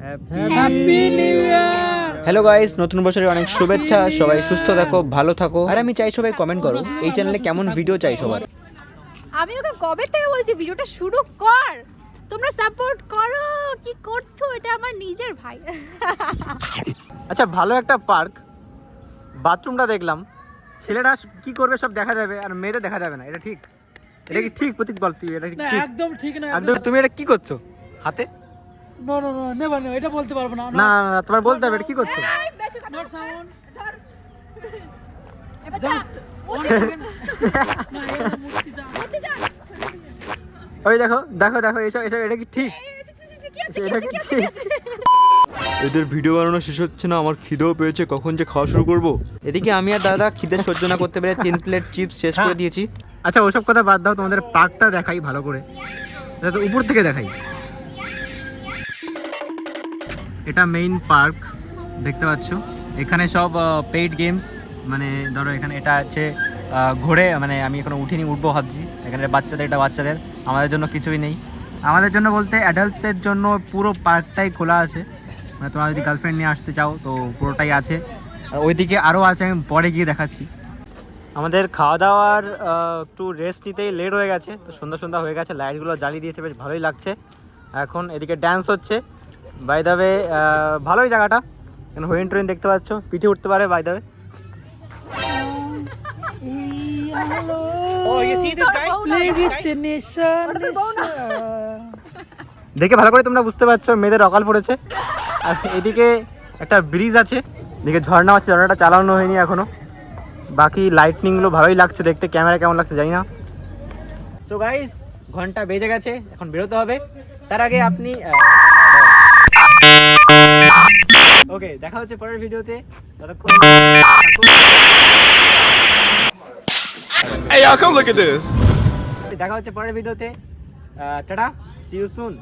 Happy new year. Hello guys, নতুন বছরের অনেক শুভেচ্ছা। সবাই সুস্থ থাকো, ভালো থাকো। আর আমি চাই সবাই কমেন্ট করো এই চ্যানেলে কেমন ভিডিও চাই সবার। আমি ওকে কবে থেকে বলছি ভিডিওটা শুরু কর, তোমরা সাপোর্ট করো। কি করছো? এটা আমার নিজের ভাই। আচ্ছা, ভালো একটা পার্ক, বাথরুমটা দেখলাম। ছেলেরা কি করবে সব দেখা যাবে, আর মেয়েদের দেখা যাবে না। এটা ঠিক? এটা কি ঠিক প্রতীক? বল তুই, এটা না, ঠিক? একদম ঠিক না। একদম। তুমি এটা কি করছো হাতে? No no no, never no, এটা বলতে পারবো না। না না, তোমার বলতে হবে এটা কি করছো। এই বেশি কথা নট বলছিস। সাউন্ড, ধর। এবার যা। জাস্ট মূর্তি ওয়ান যা। সেকেন্ড। না, এটা মূর্তি যা। মূর্তি যা। ওই দেখো দেখো দেখো, এসব এসব এটা কি ঠিক? কি আছে, কি এটা আছে, কি কি আছে, কি আছে? এদের ভিডিও বানানো শেষ হচ্ছে না, আমার খিদেও পেয়েছে, কখন যে খাওয়া শুরু করব। এদিকে আমি আর দাদা খিদে সহ্য না করতে পেরে 3 প্লেট চিপস শেষ করে দিয়েছি। আচ্ছা, ওসব কথা বাদ দাও, তোমাদের পার্কটা দেখাই ভালো করে, এটা তো উপর থেকে দেখাই। এটা মেইন পার্ক, দেখতে পাচ্ছ। এখানে সব পেইড গেমস, মানে ধরো এখানে এটা আছে ঘোড়ে, মানে আমি এখনো উঠিনি, উঠবো ভাবছি। এখানে বাচ্চাদের, এটা বাচ্চাদের, আমাদের জন্য কিছুই নেই। আমাদের জন্য বলতে অ্যাডাল্টসদের জন্য পুরো পার্কটাই খোলা আছে, মানে তোমরা যদি গার্লফ্রেন্ড নিয়ে আসতে চাও তো পুরোটাই আছে। আর ওইদিকে আরও আছে, আমি পরে গিয়ে দেখাচ্ছি। আমাদের খাওয়া দাওয়ার একটু রেস্ট নিতেই লেট হয়ে গেছে, তো সন্ধ্যা সন্ধ্যা হয়ে গেছে, লাইটগুলো জ্বালিয়ে দিয়েছে, বেশ ভালোই লাগছে। এখন এদিকে ড্যান্স হচ্ছে। বাই দ্য ওয়ে, ভালোই জায়গাটা, এখানে হরিণ টরিন দেখতে পাচ্ছ, পিঠে উঠতে পারে বাই দ্য ওয়ে। দেখে ভালো করে তোমরা বুঝতে পারছো মেয়েদের অকাল পড়েছে। আর এদিকে একটা ব্রিজ আছে, এদিকে ঝর্ণা আছে, ঝর্ণাটা চালানো হয়নি এখনো। বাকি লাইটনিংগুলো ভালোই লাগছে দেখতে, ক্যামেরা কেমন লাগছে জানি না। সো গাইস, ঘন্টা বেজে গেছে, এখন বেরোতে হবে। তার আগে আপনি ওকে, দেখা হচ্ছে পরের ভিডিওতে। ততক্ষণ Hey y'all, come look at this. দেখা হচ্ছে পরের ভিডিওতে। Tata, see you soon.